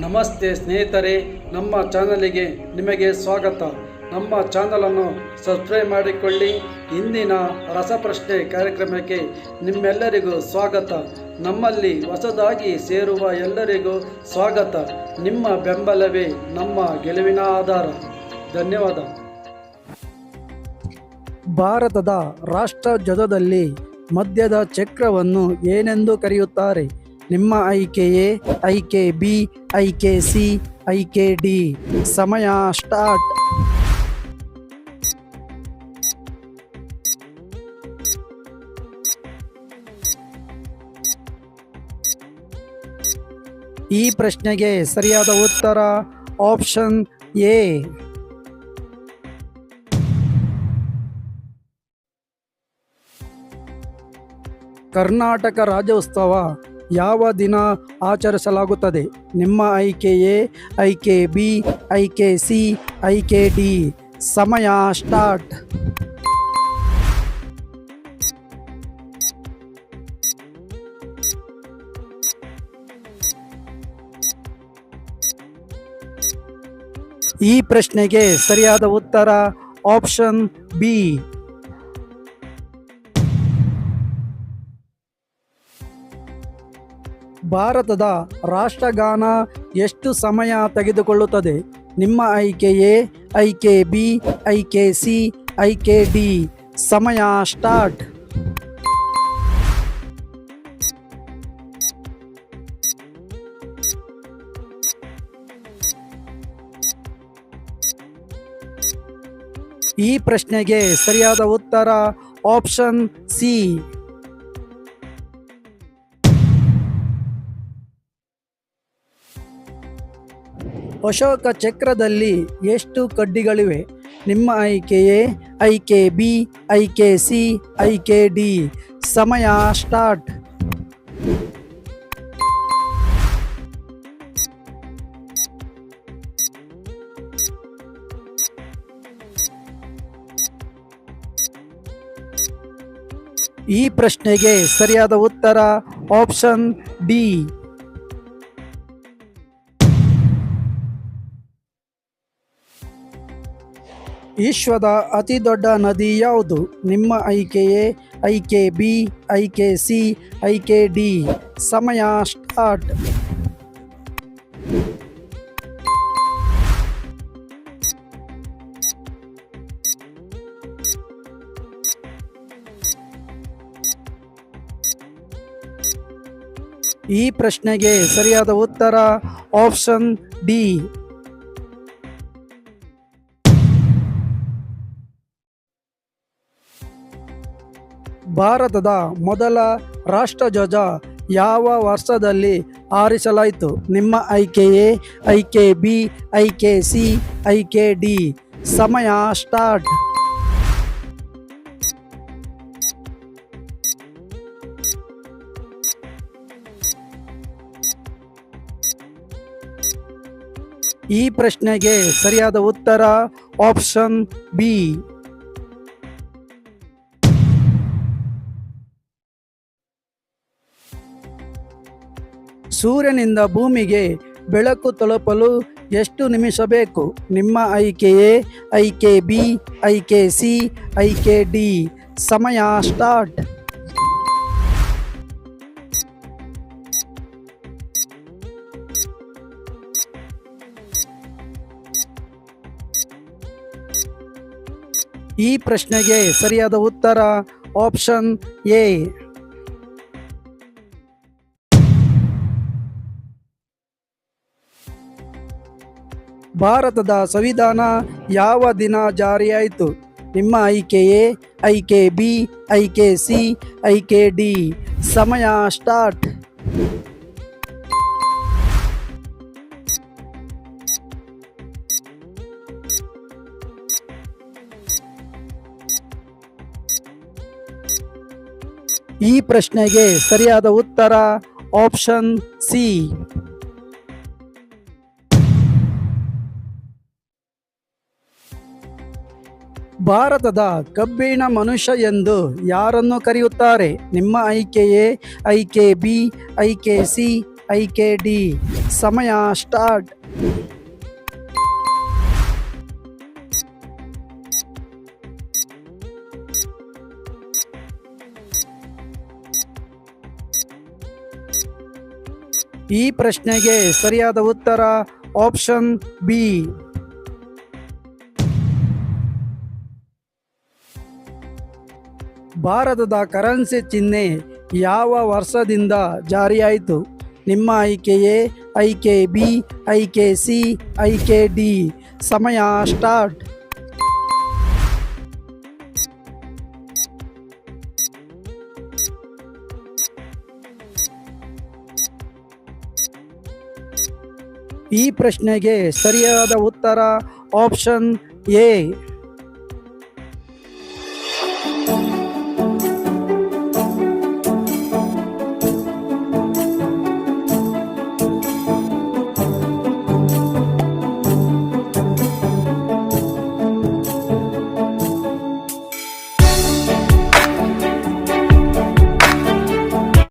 ನಮಸ್ತೆ ಸ್ನೇಹಿತರೆ, ನಮ್ಮ ಚಾನಲಿಗೆ ನಿಮಗೆ ಸ್ವಾಗತ. ನಮ್ಮ ಚಾನಲನ್ನು ಸಬ್ಸ್ಕ್ರೈಬ್ ಮಾಡಿಕೊಳ್ಳಿ. ಇಂದಿನ ರಸಪ್ರಶ್ನೆ ಕಾರ್ಯಕ್ರಮಕ್ಕೆ ನಿಮ್ಮೆಲ್ಲರಿಗೂ ಸ್ವಾಗತ. ನಮ್ಮಲ್ಲಿ ಹೊಸದಾಗಿ ಸೇರುವ ಎಲ್ಲರಿಗೂ ಸ್ವಾಗತ. ನಿಮ್ಮ ಬೆಂಬಲವೇ ನಮ್ಮ ಗೆಲುವಿನ ಆಧಾರ. ಧನ್ಯವಾದ. ಭಾರತದ ರಾಷ್ಟ್ರಧ್ವಜದಲ್ಲಿ ಮಧ್ಯದ ಚಕ್ರವನ್ನು ಏನೆಂದು ಕರೆಯುತ್ತಾರೆ? ನಿಮ್ಮ ಆಯ್ಕೆ ಎ, ಆಯ್ಕೆ ಬಿ, ಆಯ್ಕೆ ಸಿ, ಆಯ್ಕೆ ಡಿ. ಸಮಯ ಸ್ಟಾರ್ಟ್. ಈ ಪ್ರಶ್ನೆಗೆ ಸರಿಯಾದ ಉತ್ತರ ಆಪ್ಷನ್ ಎ. ಕರ್ನಾಟಕ ರಾಜ್ಯೋತ್ಸವ ಯಾವ ದಿನ ಆಚರಿಸಲಾಗುತ್ತದೆ? ನಿಮ್ಮ ಆಯ್ಕೆ ಎ, ಆಯ್ಕೆ ಬಿ, ಆಯ್ಕೆ ಸಿ, ಆಯ್ಕೆ ಡಿ. ಸಮಯ ಸ್ಟಾರ್ಟ್. ಈ ಪ್ರಶ್ನೆಗೆ ಸರಿಯಾದ ಉತ್ತರ ಆಪ್ಷನ್ ಬಿ. ಭಾರತದ ರಾಷ್ಟ್ರಗಾನ ಎಷ್ಟು ಸಮಯ ತೆಗೆದುಕೊಳ್ಳುತ್ತದೆ? ನಿಮ್ಮ ಆಯ್ಕೆ ಎ, ಆಯ್ಕೆ ಬಿ, ಆಯ್ಕೆ ಸಿ, ಆಯ್ಕೆ ಡಿ. ಸಮಯ ಸ್ಟಾರ್ಟ್. ಈ ಪ್ರಶ್ನೆಗೆ ಸರಿಯಾದ ಉತ್ತರ ಆಪ್ಷನ್ ಸಿ. ಅಶೋಕ ಚಕ್ರದಲ್ಲಿ ಎಷ್ಟು ಕಡ್ಡಿಗಳಿವೆ? ನಿಮ್ಮ ಆಯ್ಕೆ ಎ, ಆಯ್ಕೆ ಬಿ, ಆಯ್ಕೆ ಸಿ, ಆಯ್ಕೆ ಡಿ. ಸಮಯ ಸ್ಟಾರ್ಟ್. ಈ ಪ್ರಶ್ನೆಗೆ ಸರಿಯಾದ ಉತ್ತರ ಆಪ್ಷನ್ ಡಿ. ವಿಶ್ವದ ಅತಿ ದೊಡ್ಡ ನದಿ ಯಾವುದು? ನಿಮ್ಮ ಆಯ್ಕೆ ಎ, ಆಯ್ಕೆ ಬಿ, ಆಯ್ಕೆ ಸಿ, ಆಯ್ಕೆ ಡಿ. ಸಮಯ ಸ್ಟಾರ್ಟ್. ಈ ಪ್ರಶ್ನೆಗೆ ಸರಿಯಾದ ಉತ್ತರ ಆಪ್ಷನ್ ಡಿ. ಭಾರತದ ಮೊದಲ ರಾಷ್ಟ್ರಧ್ವಜ ಯಾವ ವರ್ಷದಲ್ಲಿ ಹಾರಿಸಲಾಯಿತು? ನಿಮ್ಮ ಆಯ್ಕೆ ಎ, ಆಯ್ಕೆ ಬಿ, ಆಯ್ಕೆ ಸಿ, ಆಯ್ಕೆ ಡಿ. ಸಮಯ ಸ್ಟಾರ್ಟ್. ಈ ಪ್ರಶ್ನೆಗೆ ಸರಿಯಾದ ಉತ್ತರ ಆಪ್ಷನ್ ಬಿ. ಸೂರ್ಯನಿಂದ ಭೂಮಿಗೆ ಬೆಳಕು ತಲುಪಲು ಎಷ್ಟು ನಿಮಿಷ ಬೇಕು? ನಿಮ್ಮ ಆಯ್ಕೆ ಎ, ಆಯ್ಕೆ ಬಿ, ಆಯ್ಕೆ ಸಿ, ಆಯ್ಕೆ ಡಿ. ಸಮಯ ಸ್ಟಾರ್ಟ್. ಈ ಪ್ರಶ್ನೆಗೆ ಸರಿಯಾದ ಉತ್ತರ ಆಪ್ಷನ್ ಎ. ಭಾರತದ ಸಂವಿಧಾನ ಯಾವ ದಿನ ಜಾರಿಯಾಯಿತು? ನಿಮ್ಮ ಆಯ್ಕೆ ಎ, ಆಯ್ಕೆ ಬಿ, ಆಯ್ಕೆ ಸಿ, ಆಯ್ಕೆ ಡಿ. ಸಮಯ ಸ್ಟಾರ್ಟ್. ಈ ಪ್ರಶ್ನೆಗೆ ಸರಿಯಾದ ಉತ್ತರ ಆಪ್ಷನ್ ಸಿ. ಭಾರತದ ಕಬ್ಬಿಣ ಮನುಷ್ಯ ಎಂದು ಯಾರನ್ನು ಕರೆಯುತ್ತಾರೆ? ನಿಮ್ಮ ಆಯ್ಕೆ ಎ, ಆಯ್ಕೆ ಬಿ, ಆಯ್ಕೆ ಸಿ, IKD. ಸಮಯ ಸ್ಟಾರ್ಟ್. ಈ ಪ್ರಶ್ನೆಗೆ ಸರಿಯಾದ ಉತ್ತರ ಆಪ್ಷನ್ ಬಿ. ಭಾರತದ ಕರೆನ್ಸಿ ಚಿಹ್ನೆ ಯಾವ ವರ್ಷದಿಂದ ಜಾರಿಯಾಯಿತು? ನಿಮ್ಮ ಆಯ್ಕೆಯೇ IKB, IKC, IKD. ಸಮಯ ಸ್ಟಾರ್ಟ್. ಈ ಪ್ರಶ್ನೆಗೆ ಸರಿಯಾದ ಉತ್ತರ ಆಪ್ಷನ್ ಎ.